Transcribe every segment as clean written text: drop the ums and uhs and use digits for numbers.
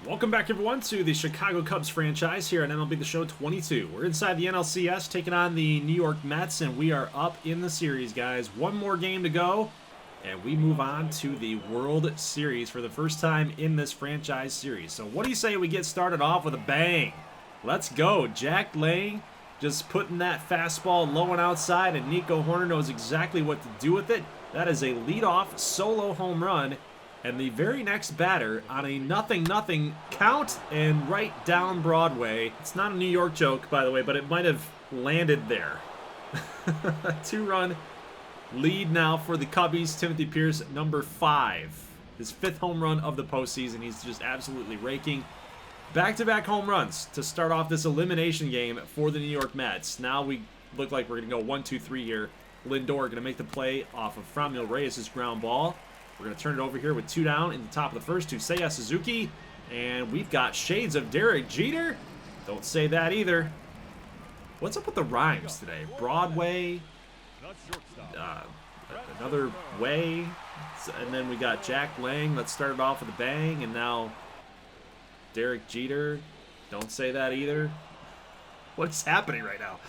Welcome back, everyone, to the Chicago Cubs franchise here at MLB The Show 22. We're inside the NLCS, taking on the New York Mets, and we are up in the series, guys. One more game to go, and we move on to the World Series for the first time in this franchise series. So what do you say we get started off with a bang? Let's go. Jack Lang just putting that fastball low and outside, and Nico Hoerner knows exactly what to do with it. That is a leadoff solo home run. And the very next batter on a 0-0 count and right down Broadway. It's not a New York joke, by the way, but it might have landed there. 2-run lead now for the Cubbies. Timothy Pierce, number 5. His 5th home run of the postseason. He's just absolutely raking. Back-to-back home runs to start off this elimination game for the New York Mets. Now we look like we're going to go 1-2-3 here. Lindor going to make the play off of Franmil Reyes' ground ball. We're going to turn it over here with 2 down in the top of the first to Seiya Suzuki. And we've got shades of Derek Jeter. Don't say that either. What's up with the rhymes today? Broadway. Another way. And then we got Jack Lang. Let's start it off with a bang. And now Derek Jeter. Don't say that either. What's happening right now?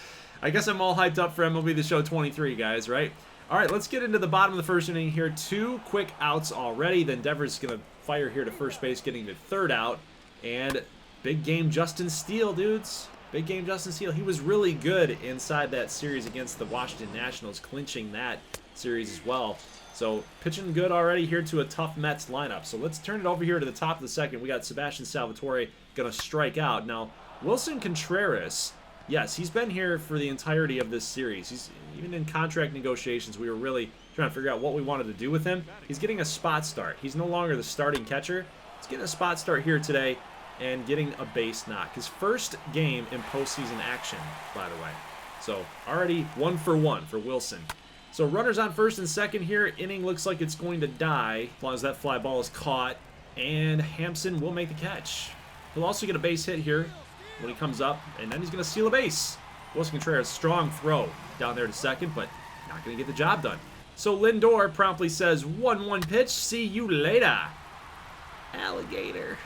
I guess I'm all hyped up for MLB The Show 23, guys, right? All right, let's get into the bottom of the first inning here. 2 quick outs already. Then Devers going to fire here to first base, getting the 3rd out. And big game Justin Steele, dudes. Big game Justin Steele. He was really good inside that series against the Washington Nationals, clinching that series as well. So pitching good already here to a tough Mets lineup. So let's turn it over here to the top of the second. We got Sebastian Salvatore going to strike out. Now, Willson Contreras, yes, he's been here for the entirety of this series. He's even in contract negotiations. We were really trying to figure out what we wanted to do with him. He's getting a spot start. He's no longer the starting catcher. He's getting a spot start here today and getting a base knock. His first game in postseason action, by the way. So already 1 for 1 for Willson. So runners on first and second here. Inning looks like it's going to die as long as that fly ball is caught. And Hampson will make the catch. He'll also get a base hit here when he comes up, and then he's going to steal a base. Willson Contreras, strong throw down there to second, but not going to get the job done. So Lindor promptly says, 1-1 pitch, see you later, alligator.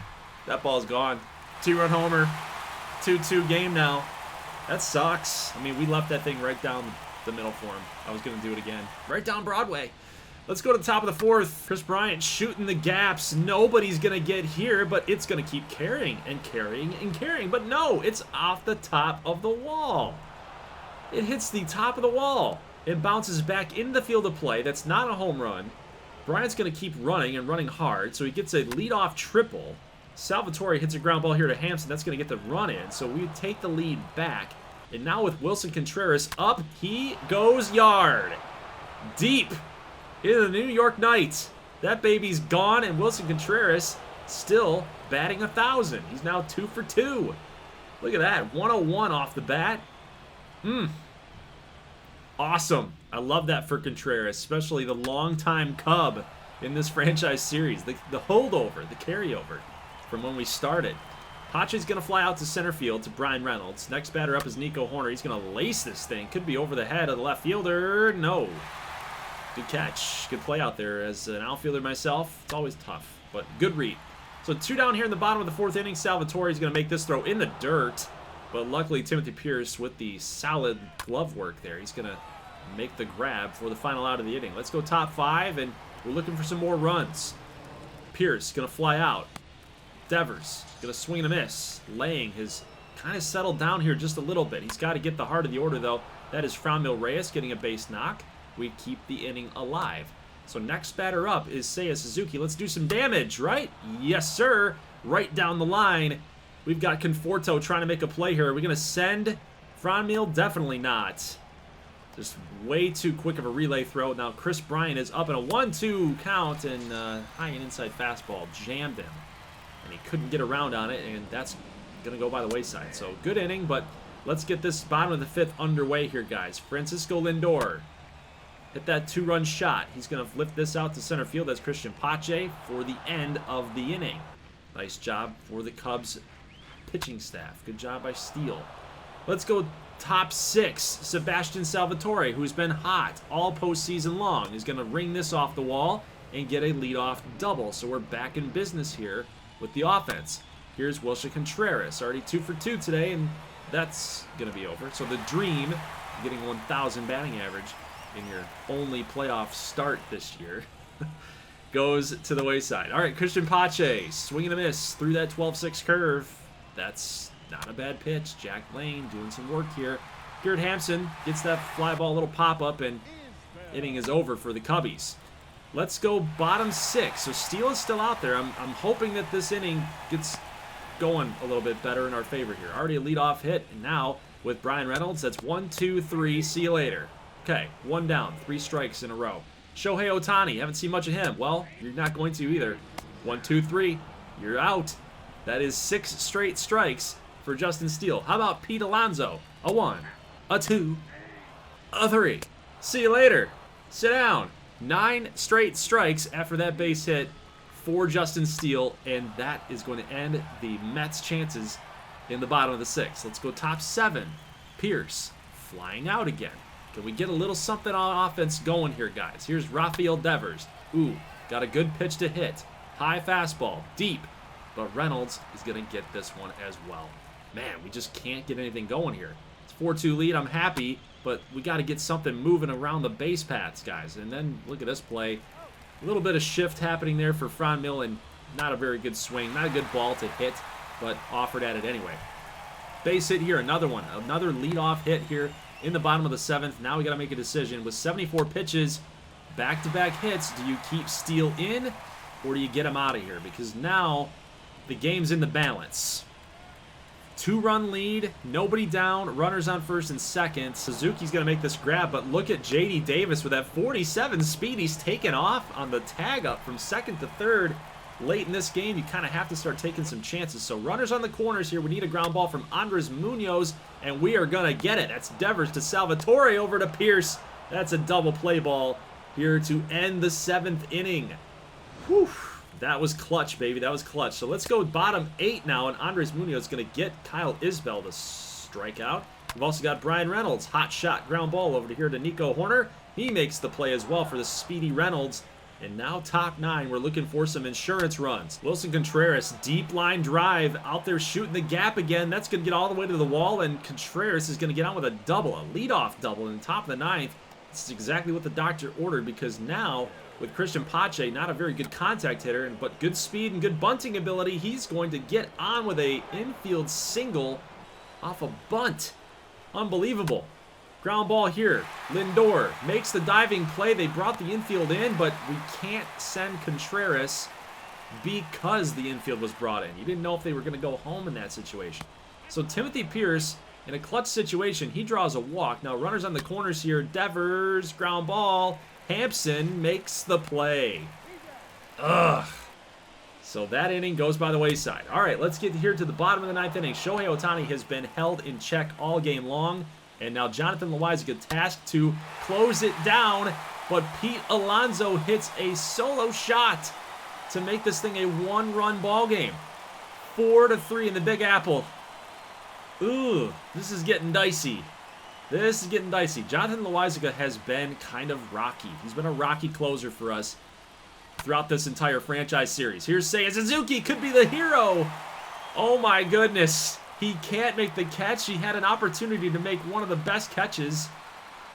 That ball's gone. 2-run homer, 2-2 game now. That sucks. I mean, we left that thing right down the middle for him. I was going to do it again. Right down Broadway. Let's go to the top of the 4th. Chris Bryant shooting the gaps. Nobody's going to get here, but it's going to keep carrying and carrying and carrying. But no, it's off the top of the wall. It hits the top of the wall. It bounces back into the field of play. That's not a home run. Bryant's going to keep running and running hard, so he gets a leadoff triple. Salvatore hits a ground ball here to Hampson. That's going to get the run in, so we take the lead back. And now with Willson Contreras up, he goes yard. Deep into the New York Knights. That baby's gone, and Willson Contreras still batting 1,000. He's now 2 for 2. Look at that, 101 off the bat. Awesome. I love that for Contreras, especially the longtime Cub in this franchise series. The holdover, the carryover from when we started. Pache's going to fly out to center field to Brian Reynolds. Next batter up is Nico Hoerner. He's going to lace this thing. Could be over the head of the left fielder. No. Good catch. Good play out there. As an outfielder myself, it's always tough, but good read. So 2 down here in the bottom of the 4th inning. Salvatore is going to make this throw in the dirt, but luckily Timothy Pierce with the solid glove work there. He's going to make the grab for the final out of the inning. Let's go top 5, and we're looking for some more runs. Pierce going to fly out. Devers going to swing and a miss. Lang has kind of settled down here just a little bit. He's got to get the heart of the order, though. That is Franmil Reyes getting a base knock. We keep the inning alive. So next batter up is Seiya Suzuki. Let's do some damage, right? Yes, sir. Right down the line. We've got Conforto trying to make a play here. Are we going to send Franmil? Definitely not. Just way too quick of a relay throw. Now Chris Bryant is up in a 1-2 count, and high and inside fastball jammed him. And he couldn't get around on it, and that's going to go by the wayside. So good inning, but let's get this bottom of the 5th underway here, guys. Francisco Lindor hit that 2-run shot. He's going to lift this out to center field. That's Christian Pache for the end of the inning. Nice job for the Cubs pitching staff. Good job by Steele. Let's go top 6. Sebastian Salvatore, who's been hot all postseason long, is going to ring this off the wall and get a leadoff double. So we're back in business here with the offense. Here's Wilson Contreras, already 2 for 2 today, and that's going to be over. So the dream, getting 1,000 batting average in your only playoff start this year, goes to the wayside. All right, Christian Pache, swing and a miss through that 12-6 curve. That's not a bad pitch. Jack Lane doing some work here. Garrett Hampson gets that fly ball, little pop-up, and inning is over for the Cubbies. Let's go bottom 6. So Steele is still out there. I'm hoping that this inning gets going a little bit better in our favor here. Already a leadoff hit, and now with Brian Reynolds, that's 1, 2, 3. See you later. Okay, 1 down, 3 strikes in a row. Shohei Ohtani, haven't seen much of him. Well, you're not going to either. 1, 2, 3. You're out. That is 6 straight strikes for Justin Steele. How about Pete Alonso? A 1, a 2, a 3. See you later. Sit down. 9 straight strikes after that base hit for Justin Steele, and that is going to end the Mets' chances in the bottom of the 6th. Let's go top 7. Pierce flying out again. Can we get a little something on offense going here, guys? Here's Rafael Devers. Ooh, got a good pitch to hit. High fastball, deep, but Reynolds is going to get this one as well. Man, we just can't get anything going here. It's 4-2 lead. I'm happy, but we got to get something moving around the base paths, guys. And then look at this play. A little bit of shift happening there for Franmil, and not a very good swing. Not a good ball to hit, but offered at it anyway. Base hit here, another one. Another leadoff hit here in the bottom of the 7th. Now we got to make a decision. With 74 pitches, back-to-back hits, do you keep Steele in or do you get him out of here? Because now the game's in the balance. 2-run lead, nobody down, runners on first and second. Suzuki's going to make this grab, but look at J.D. Davis with that 47 speed. He's taken off on the tag up from second to third. Late in this game, you kind of have to start taking some chances. So runners on the corners here. We need a ground ball from Andres Munoz, and we are going to get it. That's Devers to Salvatore over to Pierce. That's a double play ball here to end the 7th inning. Whew. That was clutch, baby. That was clutch. So let's go bottom 8 now, and Andres Munoz is going to get Kyle Isbell to strike out. We've also got Brian Reynolds. Hot shot ground ball over to here to Nico Horner. He makes the play as well for the speedy Reynolds. And now top 9, we're looking for some insurance runs. Wilson Contreras, deep line drive, out there shooting the gap again. That's going to get all the way to the wall, and Contreras is going to get on with a double, a leadoff double in the top of the 9th. This is exactly what the doctor ordered, because now, with Christian Pache, not a very good contact hitter, but good speed and good bunting ability, he's going to get on with a infield single off a bunt. Unbelievable. Ground ball here. Lindor makes the diving play. They brought the infield in, but we can't send Contreras because the infield was brought in. You didn't know if they were going to go home in that situation. So Timothy Pierce, in a clutch situation, he draws a walk. Now runners on the corners here. Devers, ground ball. Hampson makes the play. Ugh. So that inning goes by the wayside. All right, let's get here to the bottom of the 9th inning. Shohei Ohtani has been held in check all game long. And now Jonathan Loaizaga tasked to close it down, but Pete Alonso hits a solo shot to make this thing a 1-run ball game. 4-3 in the Big Apple. Ooh, this is getting dicey. This is getting dicey. Jonathan Loaizaga has been kind of rocky. He's been a rocky closer for us throughout this entire franchise series. Here's Seiya Suzuki, could be the hero. Oh my goodness. He can't make the catch. He had an opportunity to make one of the best catches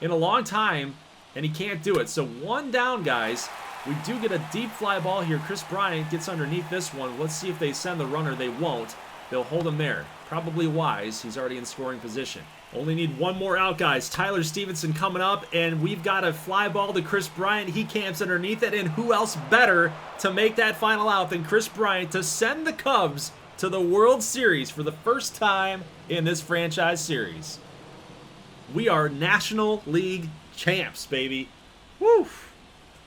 in a long time, and he can't do it. So 1 down, guys. We do get a deep fly ball here. Chris Bryant gets underneath this one. Let's see if they send the runner. They won't. They'll hold him there. Probably wise. He's already in scoring position. Only need 1 more out, guys. Tyler Stevenson coming up, and we've got a fly ball to Chris Bryant. He camps underneath it, and who else better to make that final out than Chris Bryant to send the Cubs to the World Series for the first time in this franchise series. We are National League champs, baby. Woo!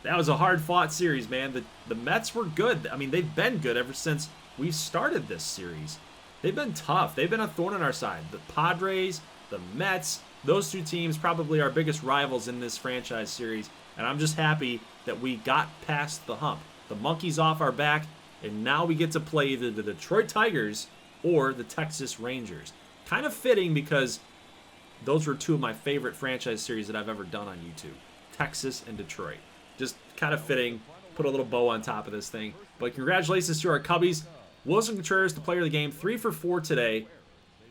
That was a hard-fought series, man. The Mets were good. I mean, they've been good ever since we started this series. They've been tough. They've been a thorn in our side. The Padres, the Mets, those 2 teams probably our biggest rivals in this franchise series, and I'm just happy that we got past the hump. The monkey's off our back, and now we get to play either the Detroit Tigers or the Texas Rangers. Kind of fitting because those were 2 of my favorite franchise series that I've ever done on YouTube. Texas and Detroit. Just kind of fitting. Put a little bow on top of this thing. But congratulations to our Cubbies. Wilson Contreras, the player of the game, 3 for 4 today.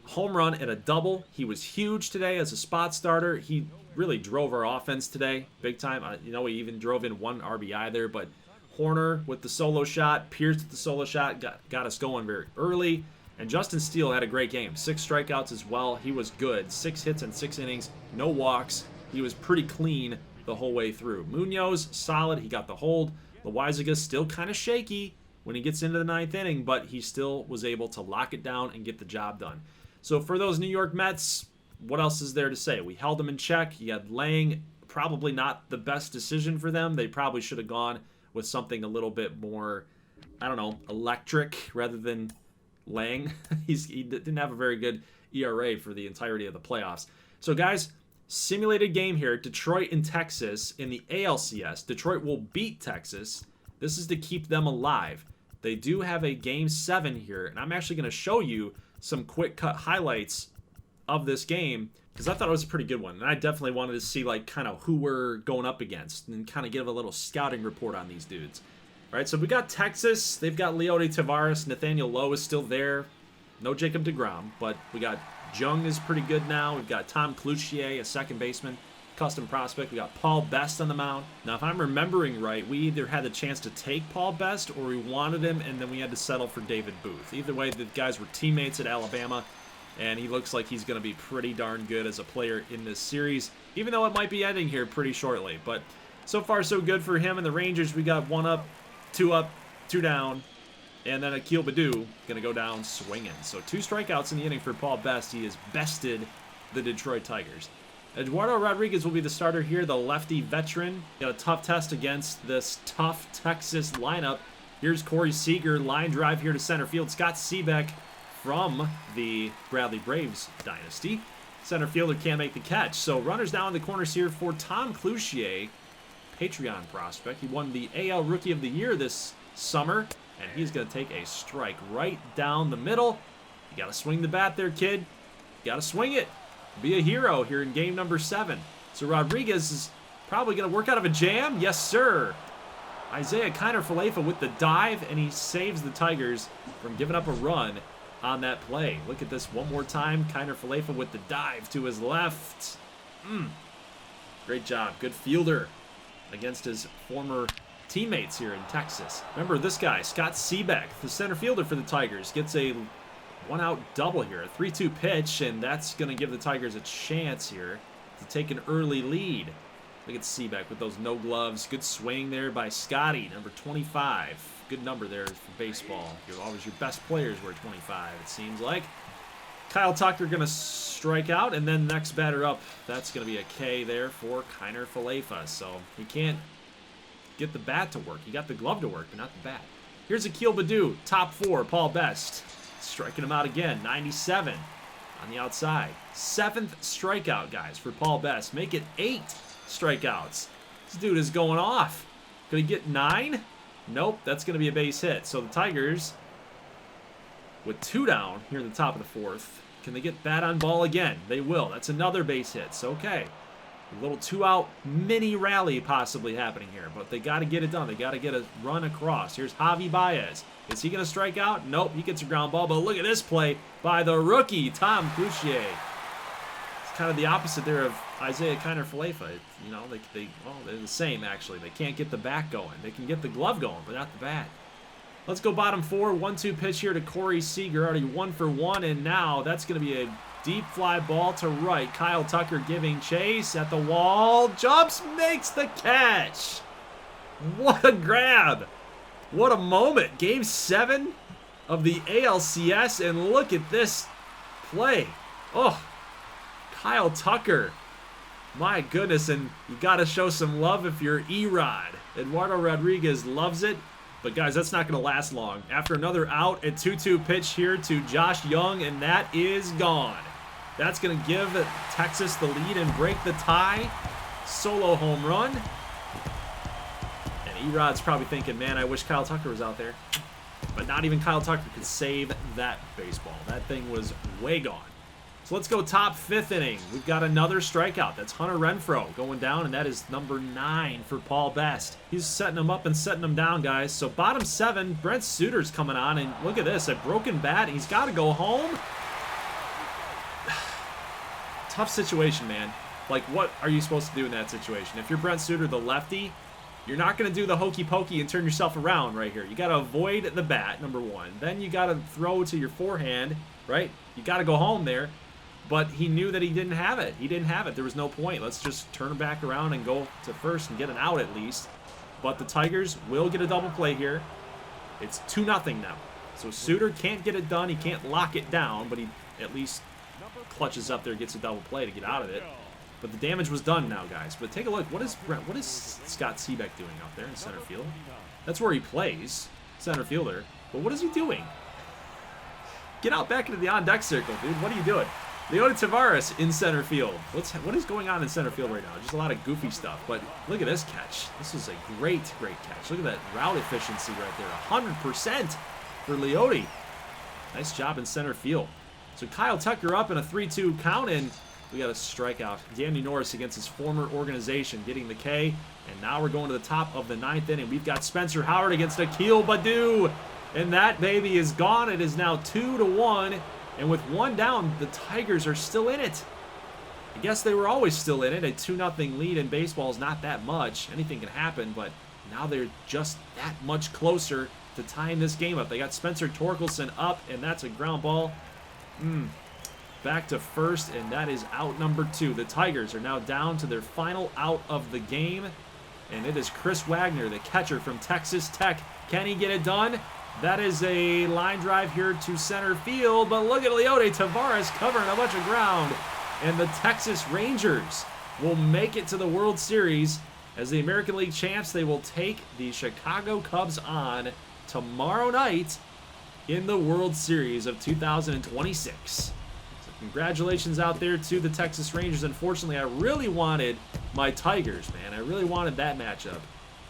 Home run and a double. He was huge today as a spot starter. He really drove our offense today, big time. You know, he even drove in 1 RBI there, but Horner with the solo shot, Pierce with the solo shot, got us going very early. And Justin Steele had a great game. 6 strikeouts as well. He was good. 6 hits in 6 innings, no walks. He was pretty clean the whole way through. Munoz, solid. He got the hold. Loaizaga still kind of shaky when he gets into the 9th inning, but he still was able to lock it down and get the job done. So for those New York Mets, what else is there to say? We held them in check. You had Lang, probably not the best decision for them. They probably should have gone with something a little bit more, I don't know, electric rather than Lang. He didn't have a very good ERA for the entirety of the playoffs. So guys, simulated game here. Detroit and Texas in the ALCS. Detroit will beat Texas. This is to keep them alive. They do have a Game 7 here, and I'm actually going to show you some quick cut highlights of this game because I thought it was a pretty good one, and I definitely wanted to see like kind of who we're going up against and kind of give a little scouting report on these dudes. All right, so we got Texas. They've got Leody Taveras. Nathaniel Lowe is still there. No Jacob deGrom, but we got Jung is pretty good now. We've got Tom Cloutier, a second baseman, custom prospect. We got Paul Best on the mound. Now, if I'm remembering right, we either had the chance to take Paul Best or we wanted him, and then we had to settle for David Booth. Either way, the guys were teammates at Alabama, and he looks like he's going to be pretty darn good as a player in this series, even though it might be ending here pretty shortly. But so far, so good for him and the Rangers. We got 1 up, 2 down, and then Akil Baddoo going to go down swinging. So 2 strikeouts in the inning for Paul Best. He has bested the Detroit Tigers. Eduardo Rodriguez will be the starter here, the lefty veteran. Got a tough test against this tough Texas lineup. Here's Corey Seager, line drive here to center field. Scott Seebeck from the Bradley Braves dynasty. Center fielder can't make the catch. So runners down in the corners here for Tom Cloutier, Patreon prospect. He won the AL Rookie of the Year this summer, and he's going to take a strike right down the middle. You got to swing the bat there, kid. You got to swing it. Be a hero here in game number 7. So Rodriguez is probably going to work out of a jam. Yes, sir. Isaiah Kiner-Falefa with the dive, and he saves the Tigers from giving up a run on that play. Look at this one more time. Kiner-Falefa with the dive to his left. Great job. Good fielder against his former teammates here in Texas. Remember this guy, Scott Seebeck, the center fielder for the Tigers, gets a 1-out double here. A 3-2 pitch, and that's going to give the Tigers a chance here to take an early lead. Look at Seebeck with those no gloves. Good swing there by Scotty, number 25. Good number there for baseball. Always your best players wear 25, it seems like. Kyle Tucker going to strike out, and then next batter up, that's going to be a K there for Kiner-Falefa. So he can't get the bat to work. He got the glove to work, but not the bat. Here's Akil Baddoo, top 4, Paul Best. Striking him out again, 97 on the outside. 7th strikeout, guys, for Paul Best. Make it 8 strikeouts. This dude is going off. Could he get 9? Nope, that's going to be a base hit. So the Tigers, with 2 down here in the top of the 4th, can they get bat on ball again? They will. That's another base hit. So, okay. A little 2-out mini rally possibly happening here, but they got to get it done. They got to get a run across. Here's Javi Baez. Is he going to strike out? Nope, he gets a ground ball, but look at this play by the rookie, Tom Cloutier. It's kind of the opposite there of Isaiah Kiner-Falefa. You know, they're the same, actually. They can't get the bat going. They can get the glove going, but not the bat. Let's go bottom 4. 1-2 pitch here to Corey Seager. Already 1 for 1, and now that's going to be a deep fly ball to right. Kyle Tucker giving chase at the wall. Jumps, makes the catch. What a grab. What a moment. Game 7 of the ALCS, and look at this play. Oh, Kyle Tucker. My goodness, and you got to show some love if you're Erod. Eduardo Rodriguez loves it, but guys, that's not going to last long. After another out, a 2-2 pitch here to Josh Young, and that is gone. That's going to give Texas the lead and break the tie. Solo home run. And Erod's probably thinking, man, I wish Kyle Tucker was out there. But not even Kyle Tucker could save that baseball. That thing was way gone. So let's go top 5th inning. We've got another strikeout. That's Hunter Renfroe going down, and that is number 9 for Paul Best. He's setting him up and setting him down, guys. So bottom 7, Brent Suter's coming on, and look at this, a broken bat. He's got to go home. Tough situation, man. Like, what are you supposed to do in that situation? If you're Brent Suter, the lefty, you're not going to do the hokey pokey and turn yourself around right here. You got to avoid the bat, number 1. Then you got to throw to your forehand, right? You got to go home there. But he knew that he didn't have it. He didn't have it. There was no point. Let's just turn him back around and go to first and get an out at least. But the Tigers will get a double play here. It's 2-0 now. So Suter can't get it done. He can't lock it down, but he at least clutches up there, gets a double play to get out of it. But the damage was done now, guys. But take a look. What is Scott Seebeck doing out there in center field? That's where he plays, center fielder. But what is he doing? Get out back into the on-deck circle, dude. What are you doing? Leody Taveras in center field. What is going on in center field right now? Just a lot of goofy stuff. But look at this catch. This is a great catch. Look at that route efficiency right there. 100% for Leody. Nice job in center field. So Kyle Tucker up in a 3-2 count, and we got a strikeout. Danny Norris against his former organization getting the K. And now we're going to the top of the 9th inning. We've got Spencer Howard against Akil Baddoo. And that baby is gone. It is now 2-1. And with 1 down, the Tigers are still in it. I guess they were always still in it. A 2-0 lead in baseball is not that much. Anything can happen, but now they're just that much closer to tying this game up. They got Spencer Torkelson up, and that's a ground ball. Back to first, and that is out number 2. The Tigers are now down to their final out of the game, and it is Chris Wagner, the catcher from Texas Tech. Can he get it done? That is a line drive here to center field, but look at Leody Taveras covering a bunch of ground. And the Texas Rangers will make it to the World Series. As the American League champs, they will take the Chicago Cubs on tomorrow night in the World Series of 2026. So congratulations out there to the Texas Rangers. Unfortunately, I really wanted my Tigers, man. I really wanted that matchup.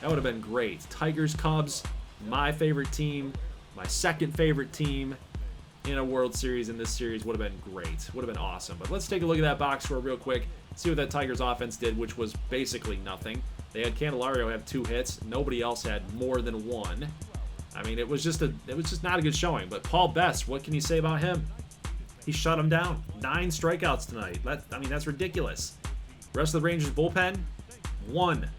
That would have been great. Tigers-Cubs. My favorite team, my second favorite team in a World Series in this series would have been great. Would have been awesome. But let's take a look at that box score real quick. See what that Tigers offense did, which was basically nothing. They had Candelario have 2 hits. Nobody else had more than 1. I mean, it was just not a good showing. But Paul Best, what can you say about him? He shut him down. 9 strikeouts tonight. That's ridiculous. Rest of the Rangers bullpen, 1.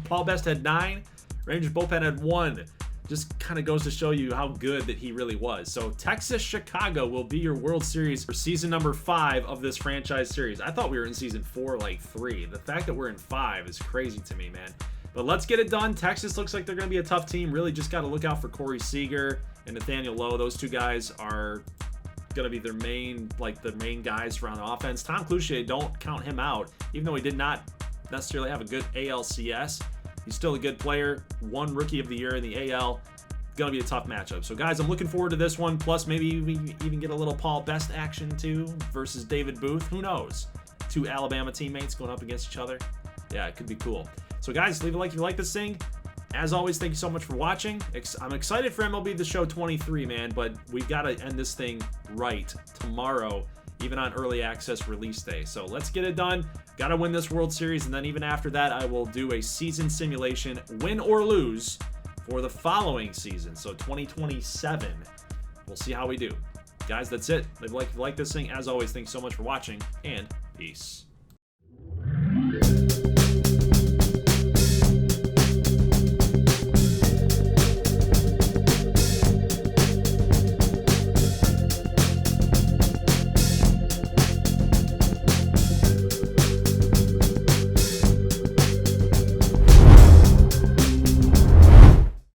Paul Best had 9. Rangers bullpen had 1. Just kind of goes to show you how good that he really was. So Texas-Chicago will be your World Series for season number 5 of this franchise series. I thought we were in season 4, like 3. The fact that we're in 5 is crazy to me, man. But let's get it done. Texas looks like they're going to be a tough team. Really just got to look out for Corey Seager and Nathaniel Lowe. Those 2 guys are going to be the main guys around the offense. Tom Cloutier, don't count him out. Even though he did not necessarily have a good ALCS, he's still a good player. 1 Rookie of the Year in the AL. Going to be a tough matchup. So, guys, I'm looking forward to this one. Plus, maybe we even get a little Paul Best action, too, versus David Booth. Who knows? 2 Alabama teammates going up against each other. Yeah, it could be cool. So, guys, leave a like if you like this thing. As always, thank you so much for watching. I'm excited for MLB The Show 23, man, but we've got to end this thing right tomorrow, even on early access release day. So let's get it done. Got to win this World Series, and then even after that, I will do a season simulation, win or lose, for the following season. So 2027. We'll see how we do. Guys, that's it. Leave a like if you like this thing. As always, thanks so much for watching, and peace.